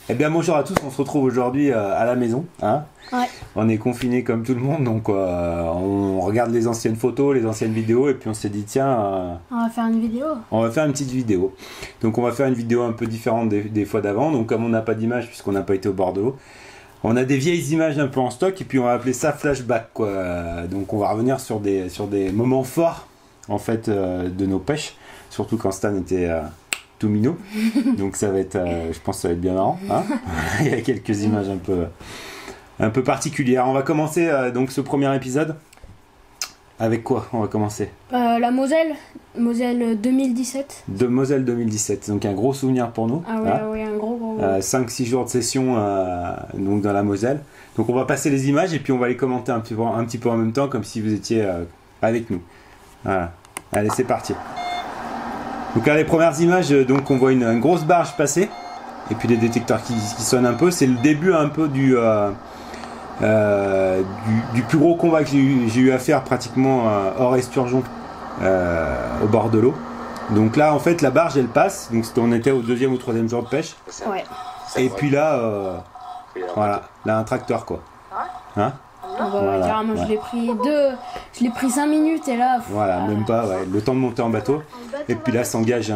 Eh bien bonjour à tous, on se retrouve aujourd'hui à la maison. Hein, ouais. On est confinés comme tout le monde, donc on regarde les anciennes photos, les anciennes vidéos, et puis on s'est dit tiens... on va faire une vidéo. On va faire une petite vidéo. Donc on va faire une vidéo un peu différente des fois d'avant. Donc comme on n'a pas d'image puisqu'on n'a pas été au Bordeaux, on a des vieilles images un peu en stock, et puis on va appeler ça flashback, quoi. Donc on va revenir sur des moments forts en fait de nos pêches, surtout quand Stan était... tout minot, donc ça va être, je pense que ça va être bien marrant. Hein. Il y a quelques images un peu particulières. On va commencer donc ce premier épisode. Avec quoi on va commencer? La Moselle 2017. De Moselle 2017, donc un gros souvenir pour nous. Ah ouais, hein. Ouais, un gros. 5-6 jours de session donc dans la Moselle. Donc on va passer les images et puis on va les commenter un petit peu en même temps, comme si vous étiez avec nous. Voilà. Allez, c'est parti. Donc là, les premières images, donc on voit une grosse barge passer, et puis les détecteurs qui sonnent un peu. C'est le début un peu du plus gros combat que j'ai eu à faire pratiquement hors esturgeon au bord de l'eau. Donc là, en fait, la barge, elle passe. Donc on était au 2e ou 3e jour de pêche. Ouais. Et puis là, voilà, là un tracteur, quoi. Hein? Ah bah, voilà, carrément, ouais. Je l'ai pris 5 minutes et là... Voilà, même pas, ouais, le temps de monter en bateau. Et puis là s'engage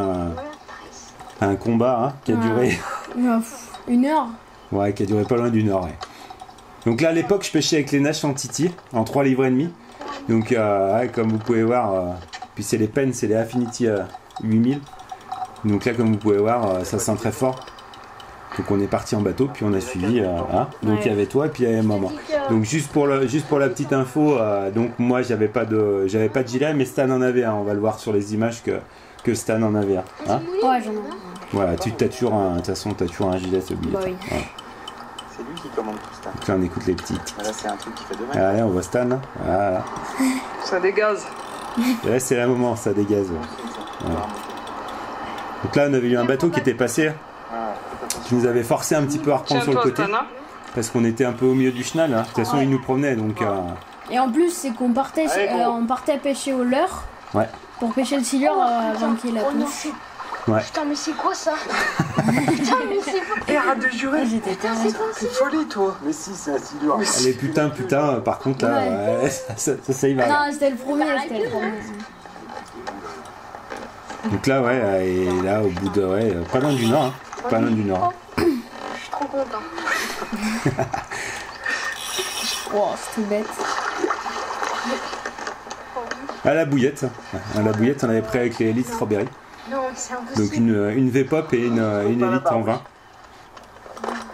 un combat hein, qui a duré... 1 heure. Ouais, qui a duré pas loin d'1 heure, ouais. Donc là, à l'époque, je pêchais avec les Nash Titi en 3,5 livres. Donc, ouais, comme vous pouvez voir, puis c'est les Penn, c'est les Affinity 8000. Donc là, comme vous pouvez voir, ça sent très fort. Donc on est parti en bateau, puis on a suivi. Hein. Donc il y avait toi et puis il y avait maman. Donc juste pour la petite info, donc moi j'avais pas de gilet, mais Stan en avait un. On va le voir sur les images que Stan en avait un. Hein. Ouais, j'en ai un. Voilà, de toute façon t'as toujours un gilet, ce billet. Bah oui. Ouais. C'est lui qui commande tout Stan. Donc là on écoute les petits. Là c'est un truc qui fait 2 mètres. Allez, on voit Stan. Hein. Voilà. Ça dégaze. Et là c'est le moment, ça dégaze. Ouais. Donc là on avait eu un bateau qui était passé. Qui nous avait forcé un petit peu à reprendre sur le côté, parce qu'on était un peu au milieu du chenal, hein. De toute façon il nous promenait donc... Et en plus c'est qu'on partait, on partait pêcher au leurre, ouais. Pour pêcher le silure avant qu'il ait la touche. Ouais. Putain mais c'est quoi ça? Putain mais c'est quoi? Et arrête de jurer. J'étais tellement... C'est folie toi. Mais si, c'est un silure. Allez putain, par contre là, ouais. ça y va. Non, c'était le premier. Donc là ouais, et là au bout de... pas loin du nord, hein. Pas loin du nord. Je suis trop content. Oh, c'est tout bête. À la bouillette. À la bouillette, on avait pris avec les Elite Strawberry. Non, c'est impossible. Donc une V-Pop et une Elite en vin.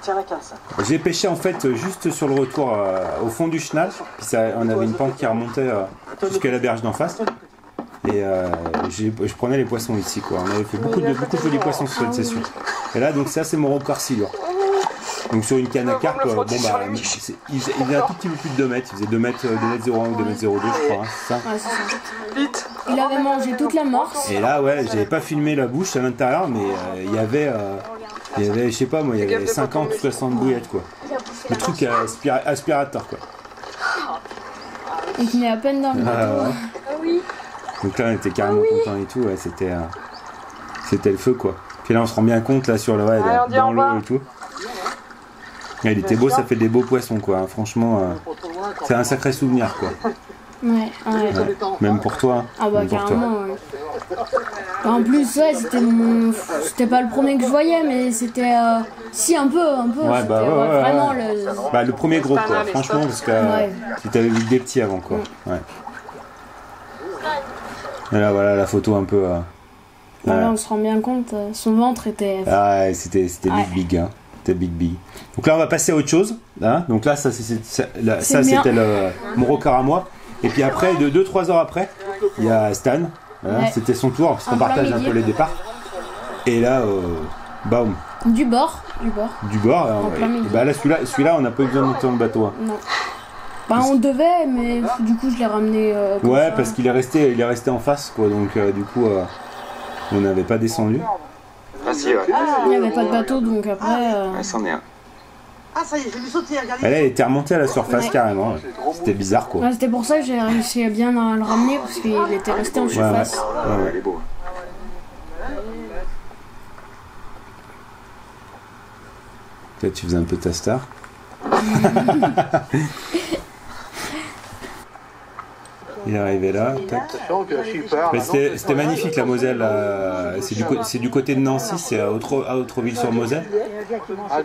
Tiens la casse. J'ai pêché en fait juste sur le retour au fond du chenal. Puis on avait une pente qui remontait jusqu'à la berge d'en face. Et je prenais les poissons ici, quoi. On avait fait beaucoup de jolis poissons sur cette session. Et là, donc ça, c'est mon record silure. Donc sur une canne à carpe, bon bah, il faisait un tout petit peu plus de 2 mètres. Il faisait 2 mètres 2,01 ou 2,02 mètres, je crois. Hein, c'est ça. Ouais, c'est ça. Vite. Il avait mangé toute la morse. Et là, ouais, j'avais pas filmé la bouche à l'intérieur, mais il y avait, je sais pas moi, il y avait 50 ou 60 bouillettes, quoi. Le truc aspirateur, quoi. Il tenait à peine dans le bateau. Ouais. Ah oui. Donc là on était carrément contents et tout, ouais, c'était le feu, quoi. Puis là on se rend bien compte là sur le dans l'eau et tout. Et il était beau, ça fait des beaux poissons, quoi. Hein. Franchement, c'est un sacré souvenir, quoi. Ouais. Même pour toi. Ah bah carrément. Ouais. En plus ouais, c'était pas le premier que je voyais, mais c'était si un peu. Ouais, bah ouais, vraiment le premier gros, quoi. Franchement, parce que tu t'avais vu des petits avant, quoi. Ouais. Et là voilà la photo un peu. Voilà, on se rend bien compte, son ventre était. Ah ouais, c'était big, hein. C'était big. Donc là on va passer à autre chose. Hein. Donc là ça c'était mon record à moi. Et puis après, 2-3 heures après, il y a Stan. Hein. Ouais. C'était son tour parce qu'on partage un peu les départs. Et là, bam. Du bord. Bah là celui-là on n'a pas eu besoin de monter dans le bateau. Hein. Non. Bah on devait, mais du coup je l'ai ramené. Ouais, parce qu'il est resté en face, quoi. Donc du coup, on n'avait pas descendu. Ah si, ouais. Il n'y avait pas de bateau, donc après. Ouais, c'en est un. Ah ça y est, je vais sauter, regardez. Elle était remontée à la surface carrément. Ouais. C'était bizarre, quoi. Ouais, c'était pour ça que j'ai réussi à bien le ramener, parce qu'il était resté en surface. Ouais. Il est beau. Toi, tu faisais un peu ta star. Il est arrivé là. Tac. Mais c'était magnifique la Moselle. C'est du côté de Nancy, c'est à Autreville-sur-Moselle.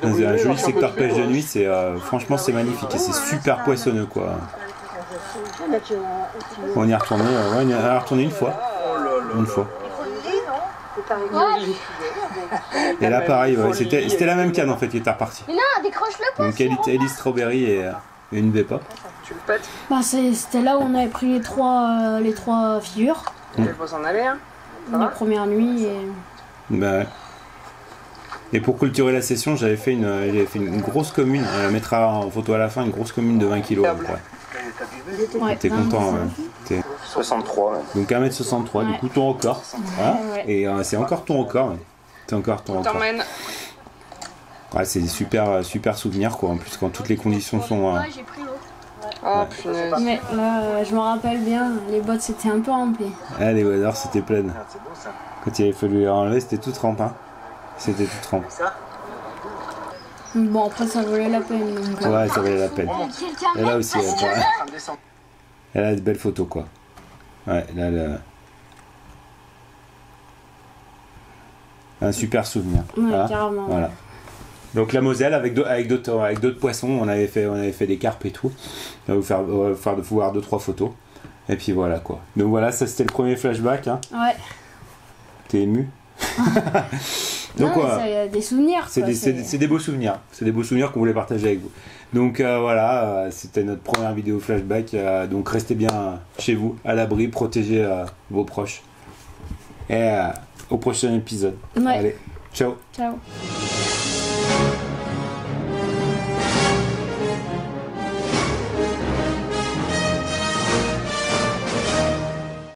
Dans un joli secteur pêche de nuit. Franchement, c'est magnifique et c'est super poissonneux, quoi. On y est retourné, on y est retourné une fois. Une fois. Et là, pareil, ouais, c'était la même canne en fait qui était repartie. Mais non, décroche-le poisson. Donc Ellie Strawberry et une Bepop. Tu le pètes. Bah, c'était là où on avait pris les trois figures. Il faut s'en aller, hein. La première nuit. Et... Bah ouais. Et pour clôturer la session, j'avais fait une grosse commune. On mettra en photo à la fin une grosse commune de 20 kg. Ouais, T'es content, ouais. 63, ouais. Donc 1m63, du coup ton record. Voilà. Et c'est encore ton record. Ouais. C'est encore ton record. T'emmènes. Ouais, c'est des super souvenirs, quoi. En plus, quand toutes les conditions sont. Ouais, j'ai pris l'autre. Oh punaise. Mais là, je me rappelle bien, les bottes c'était un peu rempli. Ah, les waders, c'était plein. C'est beau ça. Quand il avait fallu les enlever, c'était tout trempe. Hein. C'était tout trempe. Bon, après ça valait la peine. Donc, Ouais, ça valait la peine. Et là aussi, elle a de belles photos, quoi. Ouais, là, un super souvenir. Ouais, Voilà. carrément. Voilà. Donc la Moselle avec d'autres poissons, on avait fait des carpes et tout. On va vous voir 2-3 photos. Et puis voilà, quoi. Donc voilà, ça c'était le premier flashback. Hein. Ouais. T'es ému? Donc Non, voilà. c'est des souvenirs. C'est des beaux souvenirs. C'est des beaux souvenirs qu'on voulait partager avec vous. Donc voilà, c'était notre première vidéo flashback. Donc restez bien chez vous, à l'abri, protégez vos proches. Et au prochain épisode. Ouais. Allez, ciao. Ciao.